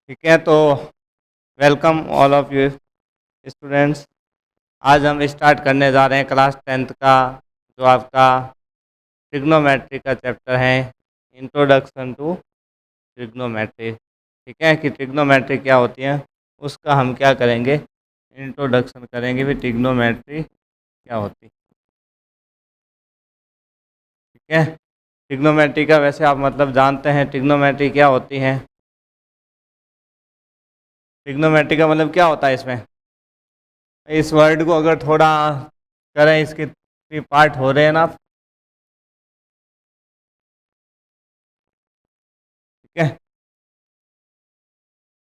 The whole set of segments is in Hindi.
ठीक है, तो welcome all of you students. आज हम स्टार्ट करने जा रहे हैं क्लास 10th का जो आपका ट्रिग्नोमेट्री का चैप्टर है, इंट्रोडक्शन टू ट्रिग्नोमेट्री। ठीक है कि ट्रिग्नोमेट्री क्या होती है, उसका हम क्या करेंगे, इंट्रोडक्शन करेंगे भी ट्रिग्नोमेट्री क्या होती है। ठीक है, ट्रिग्नोमेट्री का वैसे आप मतलब जानते हैं ट्रिग्नोमेट्री क्या होती है। ट्रिग्नोमेट्री का मतलब क्या होता है, इसमें इस वर्ड को अगर थोड़ा करें, इसके 3 पार्ट हो रहे हैं ना। ठीक है,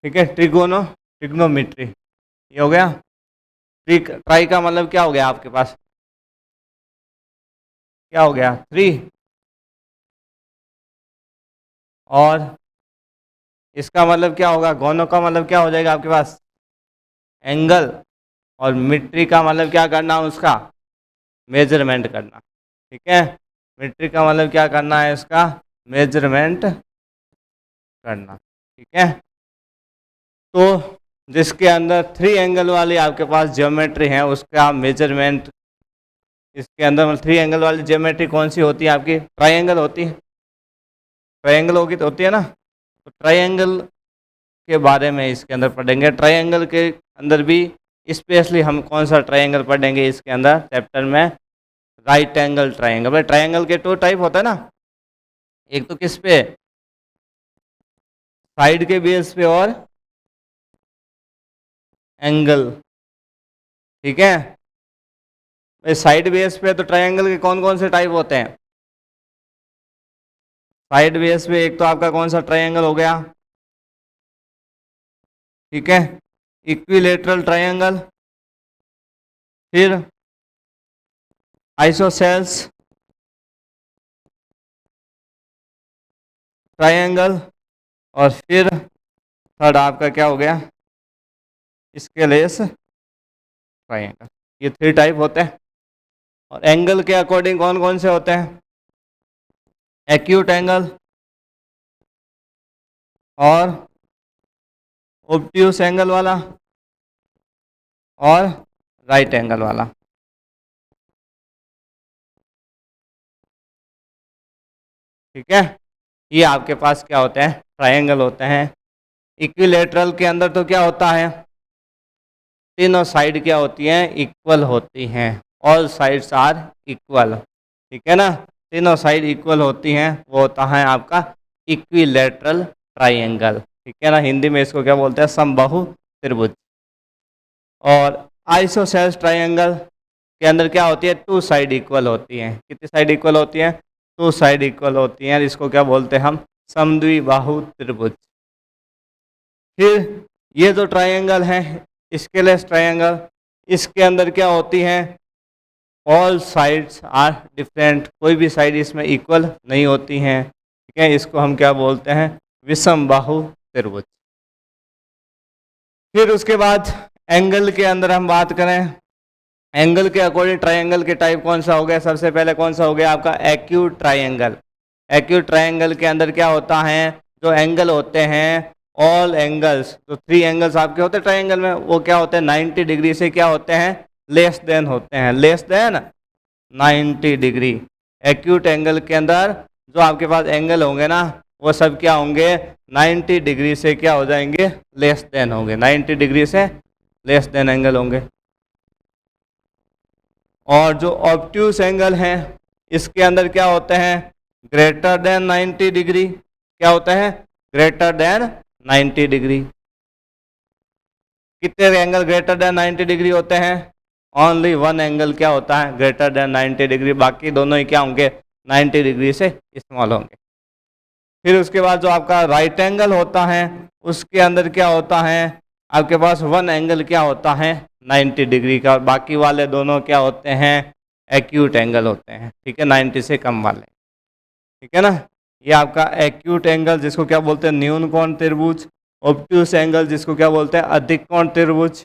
ठीक है, ट्रिग्नोमेट्री ये हो गया। ट्राई का मतलब क्या हो गया आपके पास, क्या हो गया 3। और इसका मतलब क्या होगा, गोनो का मतलब क्या हो जाएगा आपके पास, एंगल। और मिट्री का मतलब क्या करना, उसका मेजरमेंट करना। ठीक है, मिट्री का मतलब क्या करना है, इसका मेजरमेंट करना। ठीक है, तो जिसके अंदर 3 एंगल वाली आपके पास ज्योमेट्री है उसका मेजरमेंट, इसके अंदर 3 एंगल वाली ज्योमेट्री कौन सी होती है आपकी, ट्राइंगल होती है। ट्राइंगल होगी तो होती है ना, तो ट्राइंगल के बारे में इसके अंदर पढ़ेंगे। ट्राइंगल के अंदर भी स्पेशली हम कौन सा ट्राइंगल पढ़ेंगे इसके अंदर चैप्टर में, राइट एंगल ट्राइंगल। भाई ट्राइंगल के 2 टाइप होता है ना, एक तो किस पे, साइड के बेस पे और एंगल। ठीक है, साइड बेस पे तो ट्राइंगल के कौन कौन से टाइप होते हैं। साइड बेस पे एक तो आपका कौन सा ट्राइंगल हो गया, ठीक है, इक्विलेटरल ट्राइंगल, फिर आइसोसेल्स ट्राइंगल, और फिर थर्ड आपका क्या हो गया, स्केलेस ट्राइंगल। ये 3 टाइप होते हैं। और एंगल के अकॉर्डिंग कौन कौन से होते हैं, एक्यूट एंगल और ऑब्ट्यूस एंगल वाला और राइट एंगल वाला। ठीक है, ये आपके पास क्या होते हैं, ट्राइंगल होते हैं। इक्विलेटरल के अंदर तो क्या होता है, तीनों साइड क्या होती हैं, इक्वल होती हैं, ऑल साइड्स आर इक्वल। ठीक है ना, तीनों साइड इक्वल होती हैं, वो होता है आपका इक्विलेटरल ट्राइंगल। ठीक है ना, हिंदी में इसको क्या बोलते हैं, समबाहु त्रिभुज। और आइसोसेल्स ट्राइंगल के अंदर क्या होती है, 2 साइड इक्वल होती हैं। कितनी साइड इक्वल होती हैं, 2 साइड इक्वल होती हैं। इसको क्या बोलते हैं हम, समद्विबाहु त्रिभुज। फिर ये जो ट्राइंगल है स्केलेस ट्राइंगल, इसके अंदर क्या होती हैं, ऑल साइड्स आर डिफरेंट, कोई भी साइड इसमें इक्वल नहीं होती हैं। ठीक है, इसको हम क्या बोलते हैं, विषम बाहु त्रिभुज। फिर उसके बाद एंगल के अंदर हम बात करें, एंगल के अकॉर्डिंग ट्राइंगल के टाइप कौन सा हो गया, सबसे पहले कौन सा हो गया आपका, एक्यूट ट्राइंगल। एक्यूट ट्राइंगल के अंदर क्या होता है, जो एंगल होते हैं, ऑल एंगल्स, जो 3 एंगल्स आपके होते हैं ट्राइंगल में, वो क्या होते हैं 90 डिग्री से क्या होते हैं, लेस देन होते हैं, less than 90 degree. Acute angle के अंदर जो आपके पास एंगल होंगे ना, वो सब क्या होंगे, 90 डिग्री से क्या हो जाएंगे, लेस देन होंगे, 90 डिग्री से लेस देन एंगल होंगे। और जो ऑब्ट्यूस एंगल हैं, इसके अंदर क्या होते हैं, ग्रेटर देन 90 डिग्री, क्या होता है, ग्रेटर देन 90 डिग्री। कितने एंगल ग्रेटर देन 90 डिग्री होते हैं, ओनली 1 एंगल क्या होता है ग्रेटर देन 90 डिग्री, बाकी दोनों ही क्या होंगे 90 डिग्री से स्मॉल होंगे। फिर उसके बाद जो आपका राइट एंगल होता है, उसके अंदर क्या होता है आपके पास 1 एंगल क्या होता है 90 डिग्री का, और बाकी वाले दोनों क्या होते हैं, एक्यूट एंगल होते हैं। ठीक है, 90 से कम वाले। ठीक है ना, ये आपका एक्यूट एंगल जिसको क्या बोलते हैं, न्यून कोण त्रिभुज। ऑब्ट्यूस एंगल जिसको क्या बोलते हैं, अधिक कोण त्रिभुज।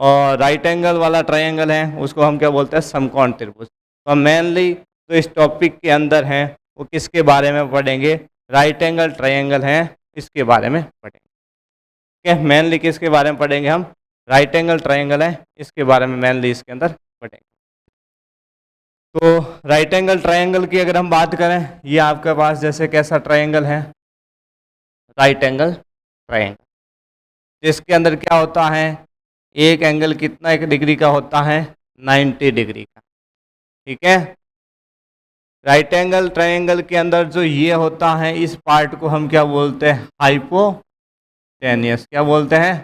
और राइट एंगल वाला ट्राइंगल है उसको हम क्या बोलते हैं, समकोण त्रिभुज। तो हम मेनली जो इस टॉपिक के अंदर हैं वो किसके बारे में पढ़ेंगे, राइट एंगल ट्राइंगल हैं, इसके बारे में पढ़ेंगे। है, मेनली किसके बारे में पढ़ेंगे हम, राइट एंगल ट्रायंगल है, इसके बारे में मेनली इसके अंदर पढ़ेंगे। तो राइट एंगल ट्रायंगल की अगर हम बात करें, ये आपके पास जैसे कैसा ट्रायंगल है, राइट एंगल ट्रायंगल, जिसके अंदर क्या होता है, एक एंगल कितना, एक डिग्री का होता है, 90 डिग्री का। ठीक है, राइट एंगल ट्रायंगल के अंदर जो ये होता है, इस पार्ट को हम क्या बोलते हैं, हाइपोटेनियस। क्या बोलते हैं,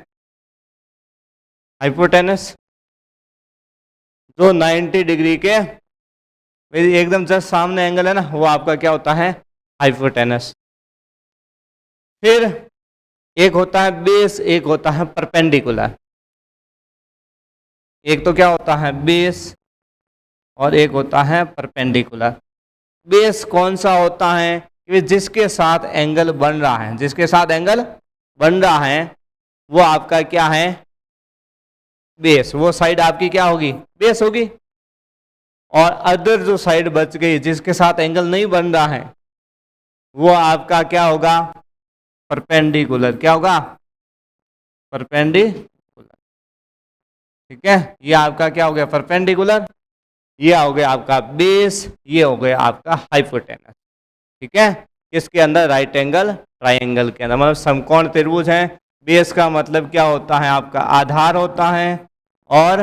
हाइपोटेनस। जो 90 डिग्री के एकदम जस्ट सामने एंगल है ना, वो आपका क्या होता है, हाइपोटेनस। फिर एक होता है बेस, एक होता है परपेंडिकुलर। एक तो क्या होता है बेस और एक होता है परपेंडिकुलर। बेस कौन सा होता है, कि जिसके साथ एंगल बन रहा है, जिसके साथ एंगल बन रहा है वो आपका क्या है, बेस। वो साइड आपकी क्या होगी, बेस होगी। और अदर जो साइड बच गई जिसके साथ एंगल नहीं बन रहा है, वो आपका क्या होगा, परपेंडिकुलर। क्या होगा, परपेंडिकुलर। ठीक है, ये आपका क्या हो गया, परपेंडिकुलर। ये हो गया आपका बेस, ये हो गया आपका हाइपोटेनस। ठीक है, किसके अंदर, राइट एंगल ट्रायंगल के अंदर। मतलब समकोण त्रिभुज है, बेस का मतलब क्या होता है, आपका आधार होता है, और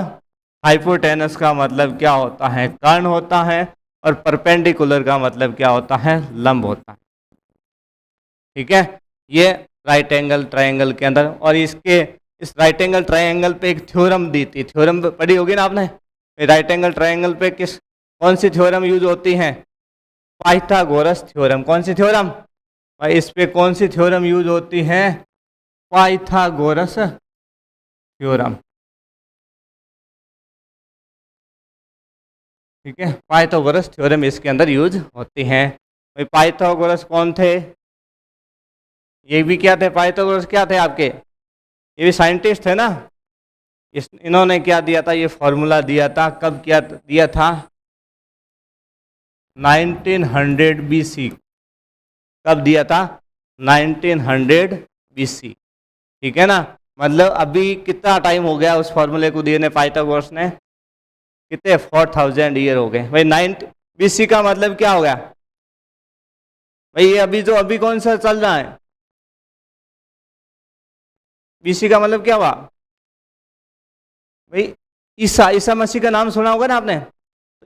हाइपोटेनस का मतलब क्या होता है, कर्ण होता है, और परपेंडिकुलर का मतलब क्या होता है, लंब होता है। ठीक है, ये राइट एंगल ट्रायंगल के अंदर। और इसके इस राइट एंगल ट्रायंगल पे एक थ्योरम दी थी, थ्योरम पढ़ी होगी ना आपने। राइट एंगल ट्रायंगल पे कौन सी थ्योरम यूज होती है, पाइथागोरस थ्योरम। कौन सी थ्योरम, इस पे कौन सी थ्योरम यूज होती है, पाइथागोरस थ्योरम। ठीक है, पाइथागोरस थ्योरम इसके अंदर यूज होती है। भाई पाइथागोरस कौन थे, ये भी क्या थे, पाइथागोरस क्या थे आपके, ये भी साइंटिस्ट थे ना। इन्होंने क्या दिया था, ये फॉर्मूला दिया था, कब क्या दिया था, 1900 BC। कब दिया था, 1900 BC। ठीक है ना, मतलब अभी कितना टाइम हो गया उस फॉर्मूले को दिए ने पाइथागोरस ने, कितने 4000 ईयर हो गए। भाई 9 BC का मतलब क्या हो गया, भाई ये अभी कौन सा चल रहा है, BC का मतलब क्या हुआ, भाई ईसा, ईसा मसीह का नाम सुना होगा ना आपने।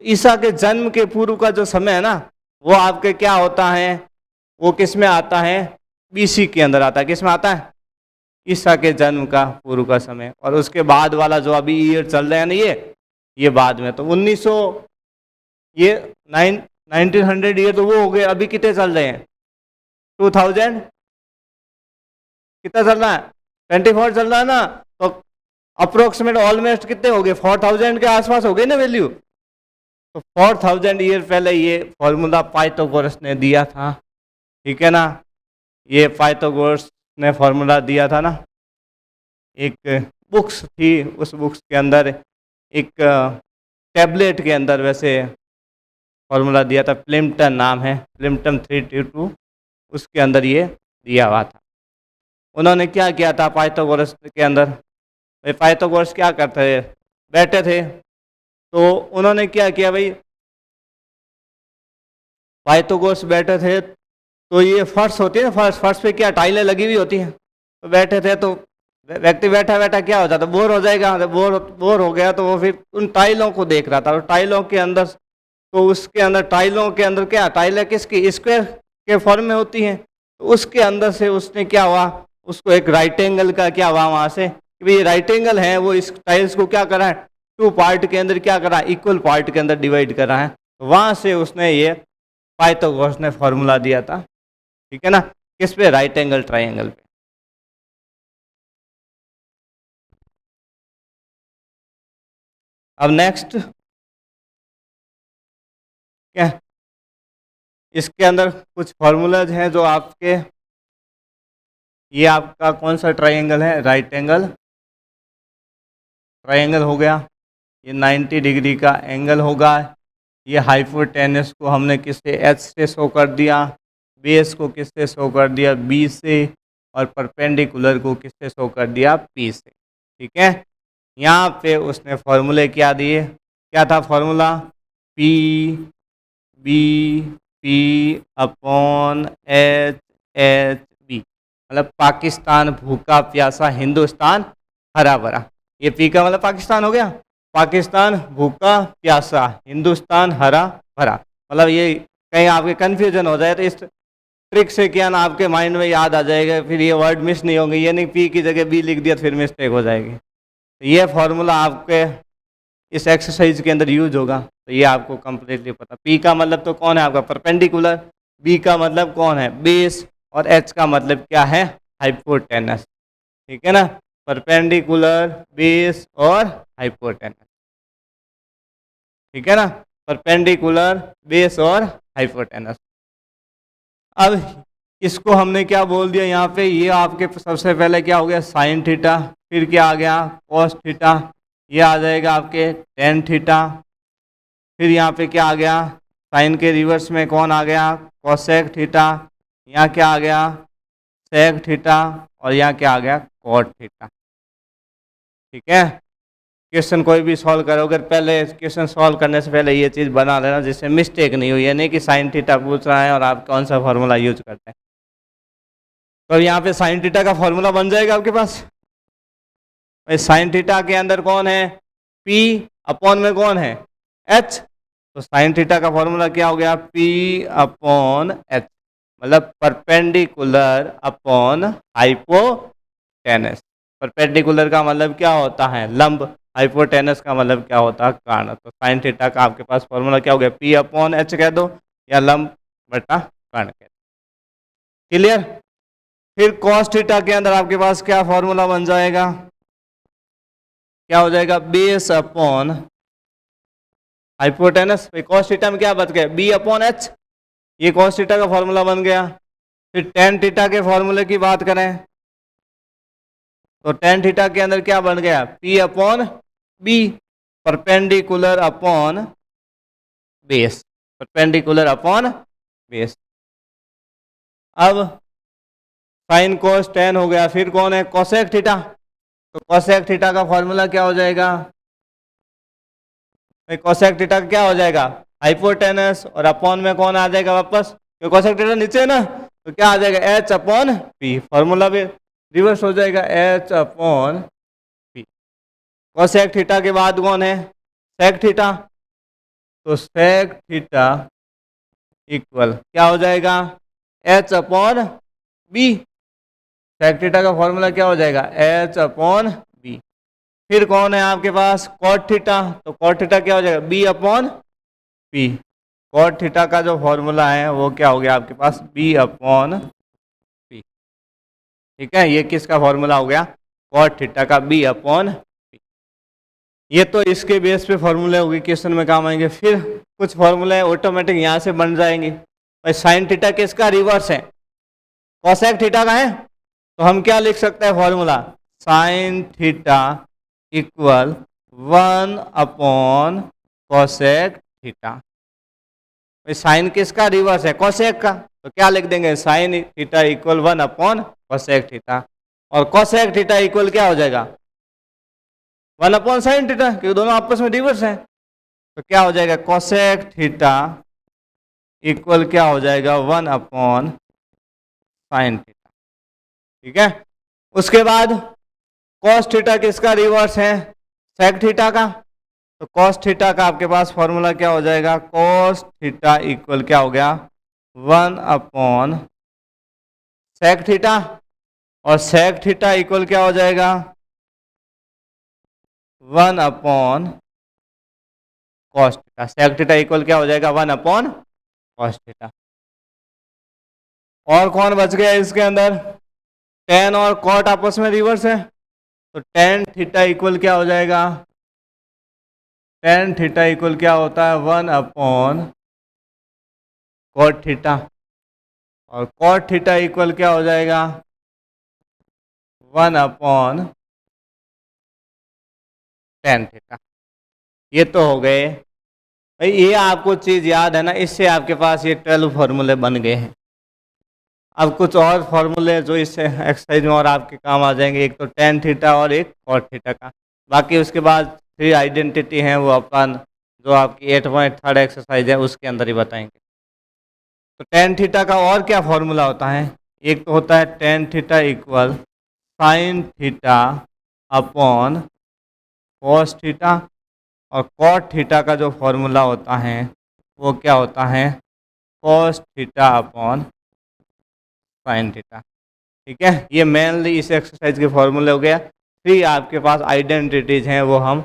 ईसा के जन्म के पूर्व का जो समय है ना, वो आपके क्या होता है, वो किस में आता है, BC के अंदर आता है। किस में आता है, ईसा के जन्म का पूर्व का समय। और उसके बाद वाला जो अभी ईयर चल रहे हैं ना, ये बाद में। तो 1900, ये 1900 ईयर तो वो हो गए। अभी कितने चल रहे हैं, 2000, कितना चल रहा है, 24 चल रहा है ना। तो अप्रोक्सीमेट ऑलमोस्ट कितने हो गए, 4000 के आसपास हो गए ना वैल्यू। तो 4000 ईयर पहले ये फॉर्मूला पाइथागोरस ने दिया था। ठीक है ना, ये पाइथागोरस ने फॉर्मूला दिया था ना। एक बुक्स थी, उस बुक्स के अंदर एक टैबलेट के अंदर वैसे फॉर्मूला दिया था, प्लिम्पटन नाम है, प्लिम्पटन 322, उसके अंदर ये दिया हुआ था। उन्होंने क्या किया था पाइथागोरस के अंदर, भाई पाइथागोरस क्या करते थे, बैठे थे, तो उन्होंने क्या किया, भाई पाइथागोरस बैठे थे, तो ये फर्श होती है ना, फर्श पे क्या टाइलें लगी हुई होती हैं। तो बैठे थे, तो व्यक्ति बैठा बैठा क्या हो जाता, बोर हो जाएगा। बोर हो गया तो वो फिर उन टाइलों को देख रहा था, और टाइलों के अंदर, तो उसके अंदर टाइलों के अंदर क्या, टाइलें किसकी, स्क्वायर के फॉर्म में होती हैं। तो उसके अंदर से उसने क्या हुआ, उसको एक राइट एंगल का क्या हुआ वहाँ से, कि भाई राइट एंगल है, वो इस टाइल्स को क्या करा है, 2 पार्ट के अंदर क्या करा, इक्वल पार्ट के अंदर डिवाइड करा है। वहाँ से उसने ये पाइथागोरस ने फॉर्मूला दिया था। ठीक है ना, किस पे, राइट एंगल ट्रायंगल पे। अब नेक्स्ट क्या, इसके अंदर कुछ फॉर्मूलाज हैं जो आपके, ये आपका कौन सा ट्रायंगल है, राइट एंगल ट्रायंगल हो गया। ये 90 डिग्री का एंगल होगा। ये हाइपोटेनस को हमने किससे, H से शो कर दिया, बेस को किससे शो कर दिया, B से, और परपेंडिकुलर को किससे शो कर दिया, पी से। ठीक है, यहाँ पे उसने फॉर्मूले क्या दिए, क्या था formula, p b p upon h h b, मतलब पाकिस्तान भूखा प्यासा, हिंदुस्तान हरा भरा। ये पी का मतलब पाकिस्तान हो गया, पाकिस्तान भूखा प्यासा, हिंदुस्तान हरा भरा। मतलब ये कहीं आपके कन्फ्यूजन हो जाए तो इस ट्रिक से क्या ना आपके माइंड में याद आ जाएगा, फिर ये वर्ड मिस नहीं होंगे। ये नहीं पी की जगह बी लिख दिया तो फिर मिस्टेक हो जाएगी। तो ये फॉर्मूला आपके इस एक्सरसाइज के अंदर यूज होगा, तो ये आपको कंप्लीटली पता। पी का मतलब तो कौन है आपका, परपेंडिकुलर, बी का मतलब कौन है, बेस, और एच का मतलब क्या है, हाइपोटेनस। ठीक है ना, परपेंडिकुलर, बेस और हाइपोटेनस। ठीक है ना, परपेंडिकुलर, बेस और हाइपोटेनस। अब इसको हमने क्या बोल दिया यहाँ पे, ये आपके सबसे पहले क्या हो गया, साइन थीटा, फिर क्या आ गया, कॉस थीटा, ये आ जाएगा आपके टेन थीटा, फिर यहाँ पे क्या आ गया, साइन के रिवर्स में कौन आ गया, कोसेक थीटा, यहाँ क्या आ गया, सेक थीटा, और यहाँ क्या आ गया, कॉट थीटा। ठीक है, क्वेश्चन कोई भी सॉल्व करोगे, पहले क्वेश्चन सॉल्व करने से पहले ये चीज़ बना लेना जिससे मिस्टेक नहीं हो। ये नहीं कि साइन थीटा पूछ रहा है और आप कौन सा फॉर्मूला यूज करते हैं। तो यहाँ पे साइन थीटा का फॉर्मूला बन जाएगा आपके पास। साइन थीटा के अंदर कौन है, P अपॉन में कौन है, H। तो साइन थीटा का फॉर्मूला क्या हो गया, P अपॉन H, मतलब परपेंडिकुलर अपॉन हाइपोटेनस। परपेंडिकुलर का मतलब क्या होता है, लंब, हाइपोटेनस का मतलब क्या होता है, कर्ण। तो साइन थीटा का आपके पास फॉर्मूला क्या हो गया, P अपॉन H कह दो या लंब बटा कर्ण कह दो। क्लियर। फिर कॉस थीटा के अंदर आपके पास क्या फॉर्मूला बन जाएगा, क्या हो जाएगा, base upon hypotenuse. Cos theta में क्या बच गया, बी अपॉन एच, ये कॉस थीटा का फॉर्मूला बन गया। फिर टेन थीटा के फॉर्मूले की बात करें तो टेन थीटा के अंदर क्या बन गया, p upon b, perpendicular upon base, perpendicular upon base. अब साइन कोस टेन हो गया, फिर कौन है, कोसेक थीटा। तो कोसेक थीटा का फॉर्मूला क्या हो जाएगा, कोसेक थीटा क्या हो जाएगा, हाइपोटेनस, और अपॉन में कौन आ जाएगा वापस, क्योंकि कोसेक थीटा नीचे है ना, तो क्या आ जाएगा, एच अपॉन पी, फॉर्मूला भी रिवर्स हो जाएगा, h upon P. Cosec theta के बाद कौन है, सेक थीटा। तो सेक थीटा इक्वल क्या हो जाएगा, h upon b. Sec theta का फॉर्मूला क्या हो जाएगा, एच अपॉन बी। फिर कौन है आपके पास, कॉट थीटा। तो कॉट थीटा क्या हो जाएगा, b upon p. Cot theta का जो फॉर्मूला है वो क्या हो गया आपके पास, बी अपॉन पी। ठीक है, ये किसका फॉर्मूला हो गया, कॉट थीटा का, बी अपॉन पी। ये तो इसके बेस पे फॉर्मूले होगी, क्वेश्चन में काम आएंगे। फिर कुछ फॉर्मूले ऑटोमेटिक यहाँ से बन जाएंगे। भाई साइन थीटा किसका रिवर्स है, कॉसेक थीटा का है, तो हम क्या लिख सकते हैं formula, sine theta equal 1 upon cosec theta. Sine किसका रिवर्स है, कोसेक का, तो क्या लिख देंगे, sine theta equal 1 upon cosec theta. और कोसेक थीटा इक्वल क्या हो जाएगा, 1 अपॉन साइन थीटा, क्योंकि दोनों आपस में रिवर्स है। तो क्या हो जाएगा, कोसेक थीटा इक्वल क्या हो जाएगा, 1 अपॉन साइन थीटा। ठीक है, उसके बाद कॉस थीटा किसका रिवर्स है, सेक थीटा का। तो कॉस थीटा का आपके पास फॉर्मूला क्या हो जाएगा, कॉस थीटा इक्वल क्या हो गया, 1 अपॉन सेक थीटा, और सेक थीटा इक्वल क्या हो जाएगा, 1 upon cos theta. Sec theta equal क्या हो जाएगा, 1 अपॉन कॉस थीटा। और कौन बच गया इसके अंदर, टेन और कॉट आपस में रिवर्स है, तो टेन थीटा इक्वल क्या हो जाएगा, टेन थीटा इक्वल क्या होता है, 1 अपॉन कॉट थीटा, और कॉट थीटा इक्वल क्या हो जाएगा, 1 अपॉन टेन थीटा। ये तो हो गए भाई, ये आपको चीज याद है ना, इससे आपके पास ये 12 फॉर्मूले बन गए हैं। अब कुछ और फॉर्मूले जो इस एक्सरसाइज में और आपके काम आ जाएंगे, एक तो टेन थीटा और एक कॉट थीटा का। बाकी उसके बाद 3 आइडेंटिटी हैं वो अपन जो आपकी 8.3 एक्सरसाइज है उसके अंदर ही बताएंगे। तो टेन थीटा का और क्या फॉर्मूला होता है, एक तो होता है tan theta equal sine theta upon cos theta, और कॉट थीटा का जो फॉर्मूला होता है वो क्या होता है, cos theta upon sine theta. ठीक है, ये मेनली इस एक्सरसाइज के फॉर्मूले हो गया। 3 आपके पास आइडेंटिटीज हैं वो हम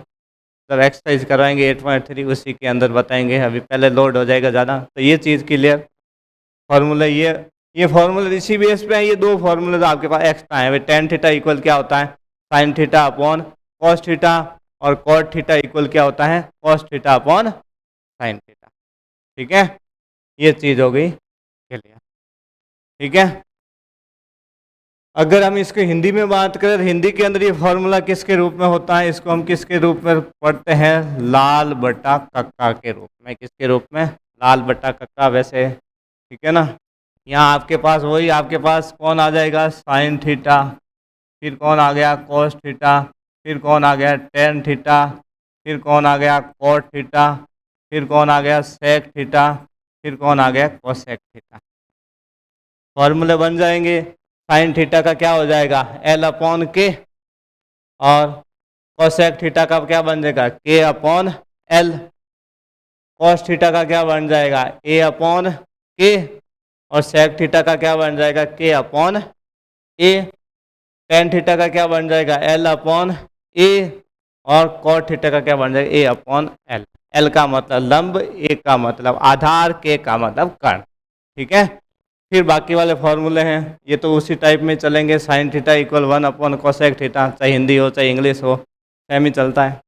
जब एक्सरसाइज करवाएंगे 8.3 उसी के अंदर बताएंगे, अभी पहले लोड हो जाएगा ज़्यादा। तो ये चीज़ क्लियर, फॉर्मूला ये फॉर्मूला इसी बेस पे है। ये 2 फॉर्मूले आपके पास एक्स्ट्रा है। टेन थीटा इक्वल क्या होता है, sine theta upon cos theta, और कॉट थीटा इक्वल क्या होता है, cos theta upon sine theta. ठीक है, ये चीज़ हो गई क्लियर। ठीक है, अगर हम इसको हिंदी में बात करें तो हिंदी के अंदर ये फॉर्मूला किसके रूप में होता है, इसको हम किसके रूप में पढ़ते हैं, लाल बटा कक्का के रूप में। किसके रूप में, लाल बटा कक्का। वैसे ठीक है ना, यहाँ आपके पास वही आपके पास कौन आ जाएगा, साइन थीटा, फिर कौन आ गया कॉस थीटा, फिर कौन आ गया टेन थीटा, फिर कौन आ गया कॉट थीटा, फिर कौन आ गया सेक थीटा, फिर कौन आ गया कोसेक थीटा। फॉर्मूले बन जाएंगे। साइन थीटा का क्या हो जाएगा, एल अपॉन के, और कोसेक थीटा का क्या बन जाएगा, के अपॉन एल। कॉस थीटा का क्या बन जाएगा, ए अपॉन के, और सेक थीटा का क्या बन जाएगा, के अपॉन ए। टेन थीटा का क्या बन जाएगा, एल अपॉन ए, और कॉट थीटा का क्या बन जाएगा, ए अपॉन एल। एल का मतलब लंब, ए का मतलब आधार, के का मतलब कर्ण। ठीक है, फिर बाकी वाले फॉर्मूले हैं ये तो उसी टाइप में चलेंगे। Sign theta equal 1 upon cosec theta, चाहे हिंदी हो चाहे इंग्लिश हो सेम ही चलता है।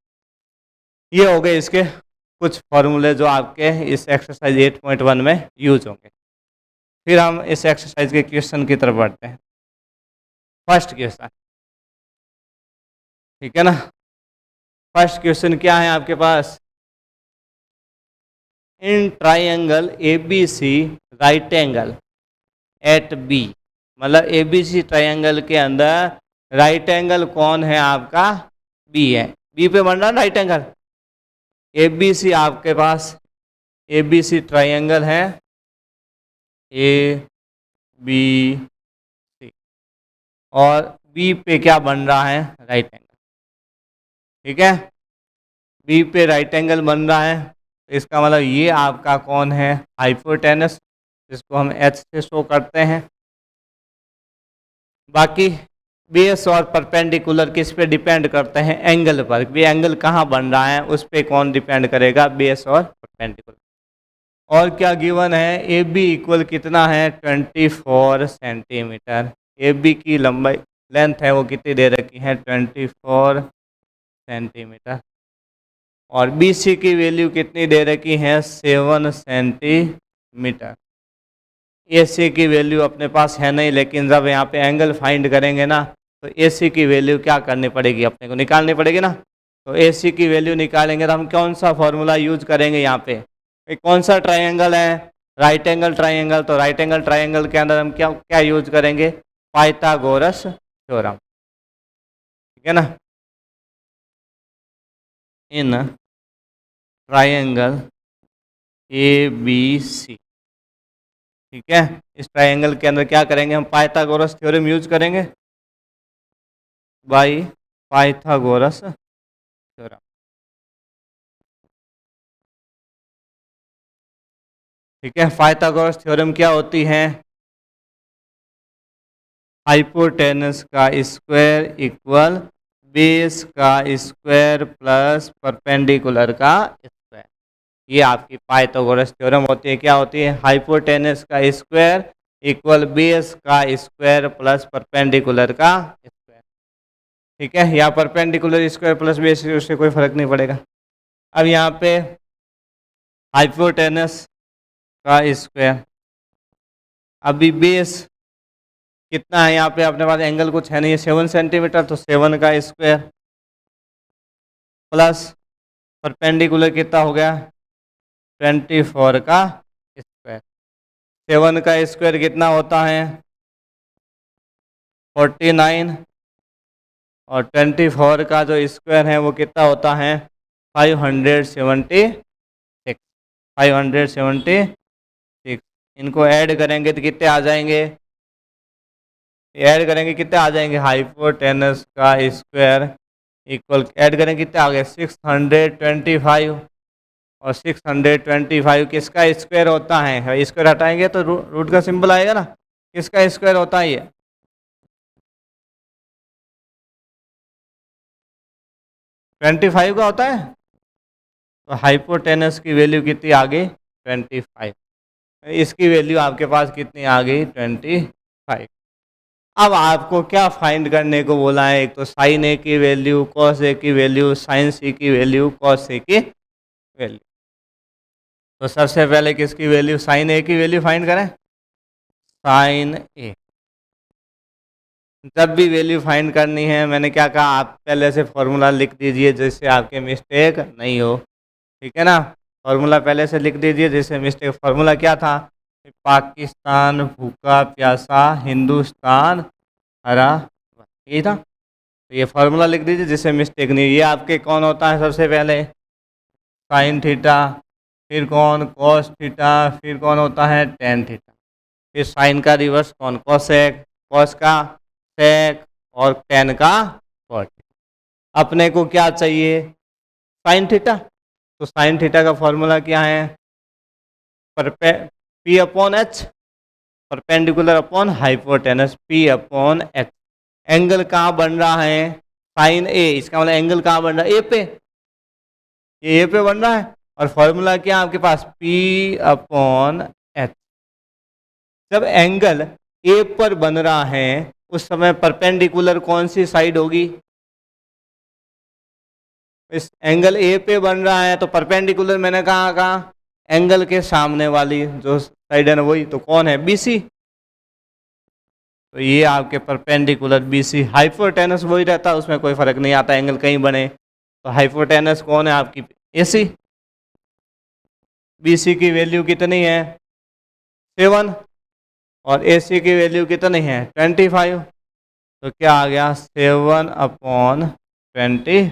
ये हो गए इसके कुछ फॉर्मूले जो आपके इस एक्सरसाइज 8.1 में यूज होंगे। फिर हम इस एक्सरसाइज के क्वेश्चन की तरफ बढ़ते हैं। फर्स्ट क्वेश्चन, ठीक है ना, फर्स्ट क्वेश्चन क्या है आपके पास, in triangle A B C right angle at B, मतलब ए बी सी ट्राइंगल के अंदर राइट एंगल कौन है आपका, बी है। बी पे बन रहा right angle. A B C आपके पास ए बी सी ट्राइंगल है, ए बी सी, और बी पे क्या बन रहा है, राइट एंगल। ठीक है, बी पे राइट एंगल बन रहा है, तो इसका मतलब ये आपका कौन है, हाइपोटेनस, जिसको हम एच से शो करते हैं। बाकी बेस और परपेंडिकुलर किस पे डिपेंड करते हैं, एंगल पर। भी एंगल कहाँ बन रहा है उस पे कौन डिपेंड करेगा, बेस और परपेंडिकुलर। और क्या गिवन है, ए बी इक्वल कितना है, 24 सेंटीमीटर। ए बी की लंबाई लेंथ है वो कितनी दे रखी है, 24 सेंटीमीटर। और बी सी की वैल्यू कितनी दे रखी है, 7 सेंटीमीटर। ए सी की वैल्यू अपने पास है नहीं, लेकिन जब यहाँ पे एंगल फाइंड करेंगे ना तो ए सी की वैल्यू क्या करनी पड़ेगी, अपने को निकालनी पड़ेगी ना। तो ए सी की वैल्यू निकालेंगे तो हम कौन सा फॉर्मूला यूज करेंगे यहाँ पे, कौन सा ट्राइंगल है, राइट एंगल ट्राइंगल। तो राइट एंगल ट्राइंगल के अंदर हम क्या क्या यूज करेंगे, पाइथागोरस थ्योरम। ठीक है ना, इन ट्राइंगल ए बी सी। ठीक है, इस ट्राइंगल के अंदर क्या करेंगे, हम पाइथागोरस थ्योरम यूज करेंगे, बाई पाइथागोरस थ्योरम। ठीक है, पाइथागोरस थ्योरम क्या होती है, हाइपोटेनस का स्क्वायर इक्वल बेस का स्क्वायर प्लस परपेंडिकुलर का स्क्वायर। ये आपकी पाइथागोरस थ्योरम होती है। क्या होती है, हाइपोटेनस का स्क्वायर इक्वल बेस का स्क्वायर प्लस परपेंडिकुलर का स्क्वायर। ठीक है, यहाँ परपेंडिकुलर स्क्वायर प्लस बेस, उससे कोई फर्क नहीं पड़ेगा। अब यहाँ पे हाइपोटेनस का स्क्वायर, अभी बेस कितना है, यहाँ पे अपने पास एंगल कुछ है नहीं, 7 सेंटीमीटर, तो 7 का स्क्वायर प्लस परपेंडिकुलर कितना हो गया, 24 का स्क्वायर। 7 का स्क्वायर कितना होता है, 49 और 24 का जो स्क्वायर है वो कितना होता है 576। 576 इनको ऐड करेंगे तो कितने आ जाएंगे, ऐड करेंगे कितने आ जाएंगे, हाइपोटेनस का स्क्वायर इक्वल ऐड करेंगे कितने आ गए 625 और 625 किसका स्क्वायर होता है, स्क्वायर हटाएंगे तो रूट का सिंबल आएगा ना, किसका स्क्वायर होता है ये 25 का होता है। तो हाइपोटेनस की वैल्यू कितनी आ गई 25, इसकी वैल्यू आपके पास कितनी आ गई 25। अब आपको क्या फाइंड करने को बोला है, एक तो साइन ए की वैल्यू, कॉस ए की वैल्यू, साइन सी की वैल्यू, कॉस सी की वैल्यू। तो सबसे पहले किसकी वैल्यू, साइन ए की वैल्यू फाइंड करें। साइन ए, जब भी वैल्यू फाइंड करनी है मैंने क्या कहा, आप पहले से फॉर्मूला लिख दीजिए जिससे आपके मिस्टेक नहीं हो, ठीक है ना। फॉर्मूला पहले से लिख दीजिए जिससे मिस्टेक, फॉर्मूला क्या था, पाकिस्तान भूखा प्यासा हिंदुस्तान हरा, यही था। तो ये फॉर्मूला लिख दीजिए जिससे मिस्टेक नहीं। ये आपके कौन होता है, सबसे पहले साइन थीटा, फिर कौन कॉस थीटा, फिर कौन होता है टेन थीटा, फिर साइन का रिवर्स कौन कॉसेक, कॉस का सेक और टेन का कॉट। अपने को क्या चाहिए साइन थीटा, तो साइन थीटा का फॉर्मूला क्या है, P upon H, perpendicular upon hypotenuse, P upon H. Angle कहाँ बन रहा है साइन ए, इसका मतलब एंगल कहाँ बन रहा है ए पे, ये ए पे बन रहा है। और फॉर्मूला क्या आपके पास पी अपॉन एच। जब एंगल ए पर बन रहा है उस समय परपेंडिकुलर कौन सी साइड होगी, इस एंगल ए पे बन रहा है तो परपेंडिकुलर मैंने कहा एंगल के सामने वाली जो साइड है ना वही, तो कौन है बीसी। तो ये आपके परपेंडिकुलर बीसी, हाइपोटेनस वही रहता है उसमें कोई फर्क नहीं आता एंगल कहीं बने। तो हाइपोटेनस कौन है आपकी एसी, बीसी की वैल्यू कितनी है 7 और एसी की वैल्यू कितनी है 25। तो क्या आ गया 7 अपॉन 25,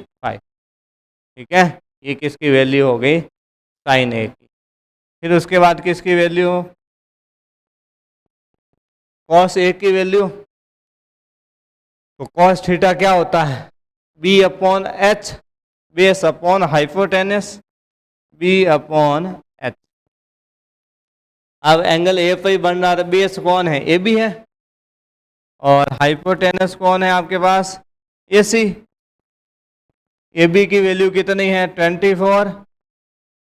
ठीक है। ये किसकी वैल्यू हो गई साइन ए की। फिर उसके बाद किसकी वैल्यू कॉस ए की वैल्यू, तो कॉस थीटा क्या होता है b upon h, base upon hypotenuse b upon h. अब एंगल ए पे ही बन रहा था, बेस कौन है ए बी है और हाइपोटेनस कौन है आपके पास ए सी। ए बी की वैल्यू कितनी है 24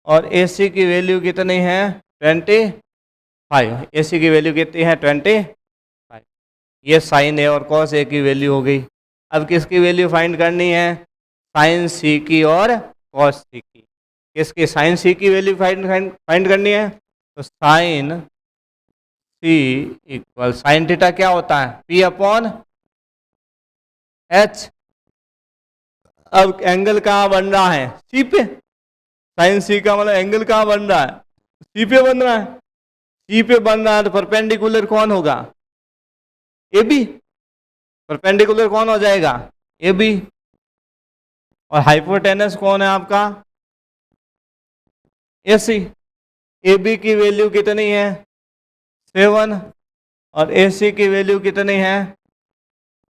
और ए सी की वैल्यू कितनी है 25। ए सी की वैल्यू कितनी है 25। ये साइन ए और कॉस ए की वैल्यू हो गई। अब किसकी वैल्यू फाइंड करनी है साइन सी की और कॉस सी की। किसकी साइन सी की वैल्यू फाइंड करनी है, तो साइन सी इक्वल साइन थीटा क्या होता है पी अपॉन एच। अब एंगल कहाँ बन रहा है सी पे, साइन सी का मतलब एंगल कहाँ बन रहा है सी पे बन रहा है, सी पे बन रहा है तो परपेंडिकुलर कौन होगा ए बी, परपेंडिकुलर कौन हो जाएगा ए बी। और हाइपोटेनस कौन है आपका ए सी। ए बी की वैल्यू कितनी है 7 और ए सी की वैल्यू कितनी है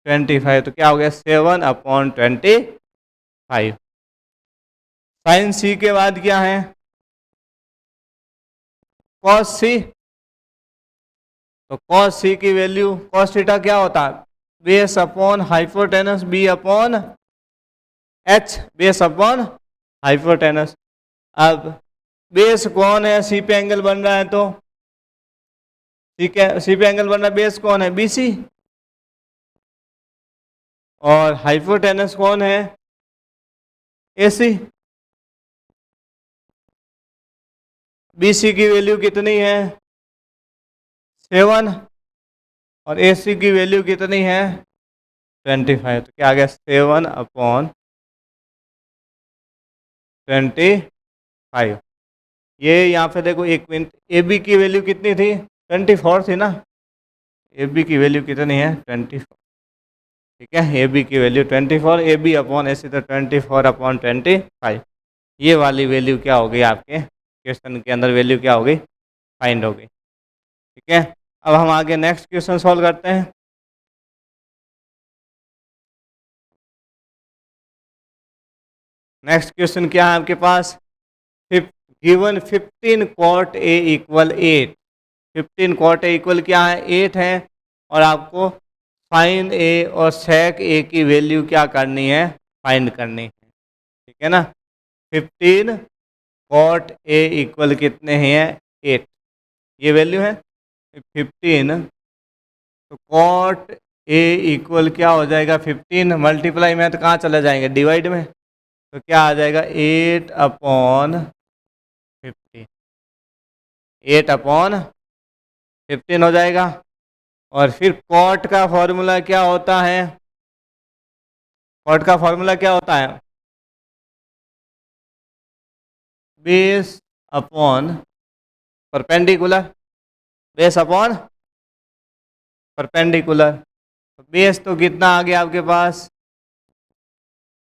25। तो क्या हो गया 7 अपॉन 25। साइन सी के बाद क्या है कॉस सी। तो कॉस सी की वैल्यू कॉस थीटा क्या होता है base upon hypotenuse b upon h, base upon hypotenuse. अब बेस कौन है सी पे एंगल बन रहा है तो सी पे एंगल बन रहा है, बेस कौन है बीसी और हाइपोटेनस कौन है एसी। बीसी की वैल्यू कितनी है 7 और एसी की वैल्यू कितनी है 25। तो क्या आ गया 7 अपॉन 25। ये यहाँ पे देखो एक मिनट, ए बी की वैल्यू कितनी थी 24 थी ना, ए बी की वैल्यू कितनी है 24। ठीक है, ए बी की वैल्यू 24, ए बी अपॉन ऐसे तो 24/25, ये वाली वैल्यू क्या हो गई आपके क्वेश्चन के अंदर, वैल्यू क्या हो गई, फाइंड हो गई। ठीक है, अब हम आगे नेक्स्ट क्वेश्चन सॉल्व करते हैं। नेक्स्ट क्वेश्चन क्या है आपके पास, given 15 cot A equal 8, 15 cot A equal क्या है, 8 है, और आपको साइन ए और सेक ए की वैल्यू क्या करनी है, फाइंड करनी है। ठीक है ना, 15 cot A इक्वल कितने हैं, 8, ये वैल्यू है 15, तो cot A इक्वल क्या हो जाएगा, 15 मल्टीप्लाई में तो कहाँ चले जाएंगे, डिवाइड में, तो क्या आ जाएगा 8/15, 8/15 हो जाएगा। और फिर कॉट का फॉर्मूला क्या होता है, कॉट का फॉर्मूला क्या होता है, base upon perpendicular, base upon perpendicular. Base तो कितना आ गया आपके पास,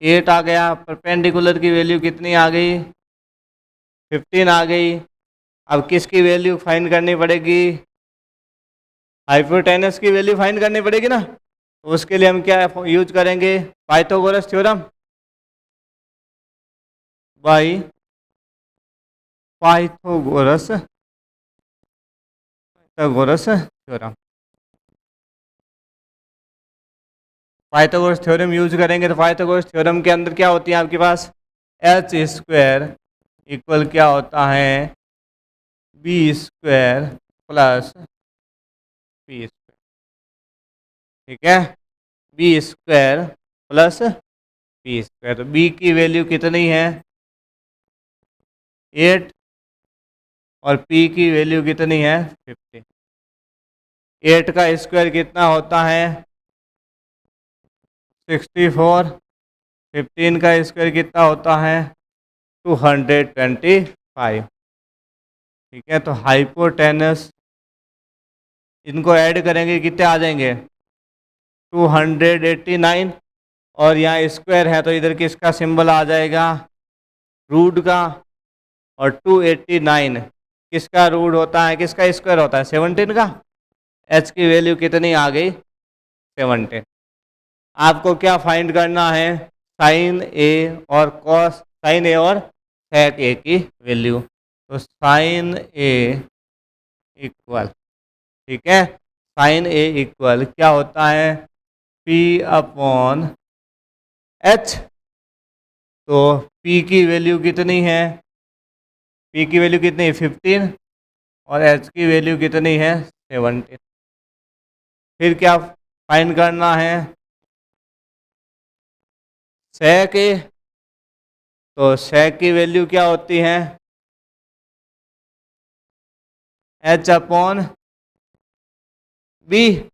8 आ गया, परपेंडिकुलर की वैल्यू कितनी आ गई, 15 आ गई। अब किसकी वैल्यू फाइंड करनी पड़ेगी, हाइपोटेनस की वैल्यू फाइंड करनी पड़ेगी ना, तो उसके लिए हम क्या यूज करेंगे, Pythagoras theorem, by Pythagoras theorem, Pythagoras theorem use करेंगे। तो पाइथागोरस थ्योरम के अंदर क्या होती है आपके पास, एच स्क्वायर इक्वल क्या होता है, b square plus p square. ठीक है, b square plus p square, तो बी की वैल्यू कितनी है 8, और पी की वैल्यू कितनी है 50। 8 का स्क्वायर कितना होता है 64, 15 का स्क्वायर कितना होता है 225। ठीक है, तो हाइपोटेनस, इनको ऐड करेंगे कितने आ जाएंगे 289, और यहाँ स्क्वायर है तो इधर किसका सिंबल आ जाएगा, रूट का, और 289 किसका रूट होता है, किसका स्क्वायर होता है 17 का। एच की वैल्यू कितनी आ गई 17। आपको क्या फाइंड करना है, साइन ए और कॉस, साइन ए और सेक ए की वैल्यू। तो साइन ए इक्वल, ठीक है, साइन ए इक्वल क्या होता है पी अपॉन एच। तो पी की वैल्यू कितनी है, पी की वैल्यू कितनी है 15, और एच की वैल्यू कितनी है 17। फिर क्या फाइंड करना है, सेक ए, तो सेक की वैल्यू क्या होती है एच अपॉन बी।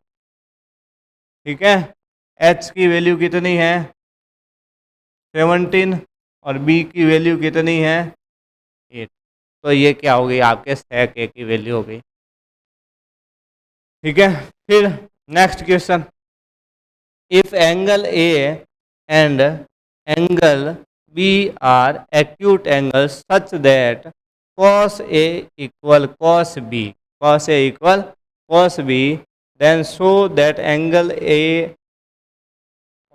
ठीक है, एच की वैल्यू कितनी है 17, और बी की वैल्यू कितनी है 8। तो ये क्या हो गई आपके सेक ए की वैल्यू हो गई। ठीक है, फिर next question, if angle A and angle B are acute angle such that cos A equal cos B, cos A equal cos B, then show that angle A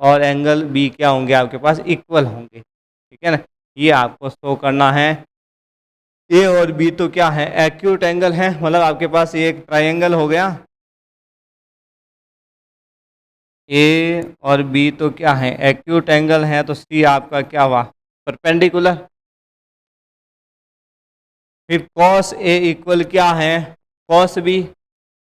और एंगल B क्या होंगे आपके पास, इक्वल होंगे। ठीक है ना, ये आपको शो करना है। A और B तो क्या है, एक्यूट एंगल है, मतलब आपके पास ये एक ट्राइंगल हो गया, A और B तो क्या है एक्यूट एंगल है, तो C आपका क्या हुआ परपेंडिकुलर। फिर cos A इक्वल क्या है cos B,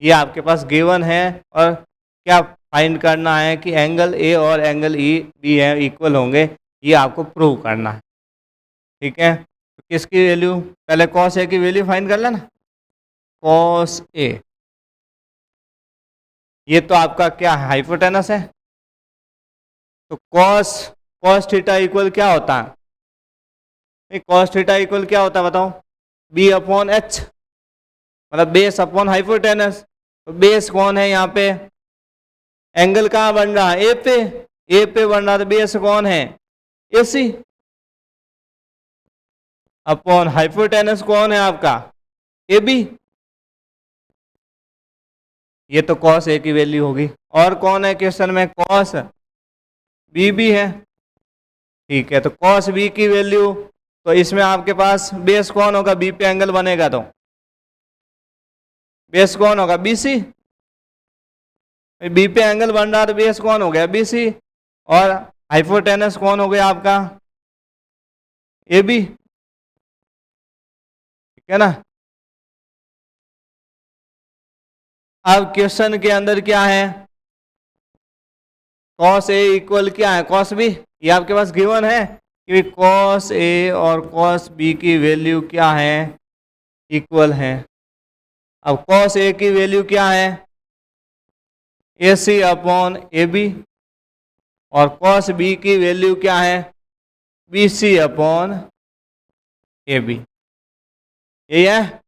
ये आपके पास गिवन है, और क्या फाइंड करना है कि एंगल A और एंगल E B है इक्वल होंगे, ये आपको प्रूव करना है। ठीक है, तो किसकी वैल्यू, पहले cos A की वैल्यू फाइंड कर लेना, cos A, ये तो आपका क्या है हाइपोटेनस है, तो cos थीटा इक्वल क्या होता है, cos थीटा इक्वल क्या होता है बताओ, B अपॉन H, मतलब बेस अपॉन हाइपोटेनस। तो बेस कौन है यहाँ पे एंगल कहाँ बन रहा है? ए पे बन रहा, तो बेस कौन है? AC। अपॉन हाइपोटेनस कौन है आपका? AB। ये तो कॉस ए की वैल्यू होगी। और कौन है क्वेश्चन में? कॉस बी भी है। ठीक है, तो कॉस बी की वैल्यू, तो इसमें आपके पास बेस कौन होगा? बी पे एंगल बनेगा तो बेस कौन होगा? BC। बी पे एंगल बन रहा तो बेस कौन हो गया? BC। और हाइपोटेनस कौन हो गया आपका? AB। ठीक है ना। अब क्वेश्चन के अंदर क्या है? कॉस ए इक्वल क्या है? Cos B. ये आपके पास गिवन है कि कॉस ए और कॉस बी की वैल्यू क्या है? इक्वल है। अब कॉस ए की वैल्यू क्या है? AC upon AB। और कॉस बी की वैल्यू क्या है? BC upon AB। यही है।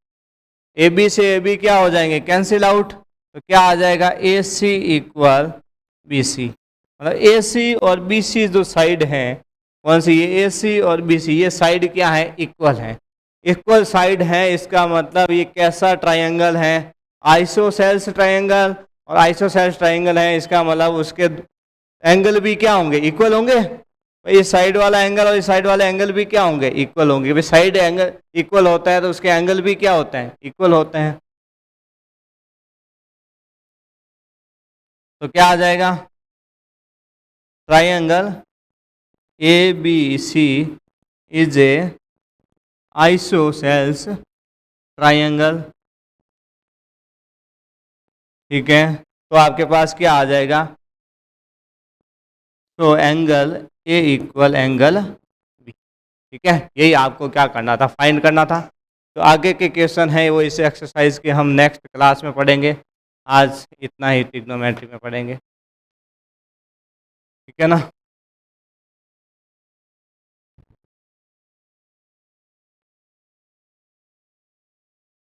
AB से AB क्या हो जाएंगे? Cancel out. तो क्या आ जाएगा? AC equal BC। मतलब AC और BC जो साइड है, कौन सी? ये AC और BC, ये साइड क्या है? इक्वल है। इक्वल साइड है, इसका मतलब ये कैसा ट्रायंगल है? Isosceles triangle. और आइसोसेल्स ट्रायंगल है, इसका मतलब उसके एंगल भी क्या होंगे? इक्वल होंगे। इस साइड वाला एंगल और इस साइड वाला एंगल भी क्या होंगे? इक्वल होंगे। भाई साइड एंगल इक्वल होता है तो उसके एंगल भी क्या होते हैं? इक्वल होते हैं। तो क्या आ जाएगा? Triangle ABC is a isosceles triangle. ठीक है, तो आपके पास क्या आ जाएगा? तो angle A equal angle B. ठीक है, यही आपको क्या करना था? फाइंड करना था। तो आगे के क्वेश्चन है वो इस एक्सरसाइज के हम नेक्स्ट क्लास में पढ़ेंगे। आज इतना ही ट्रिग्नोमेट्री में पढ़ेंगे। ठीक है ना।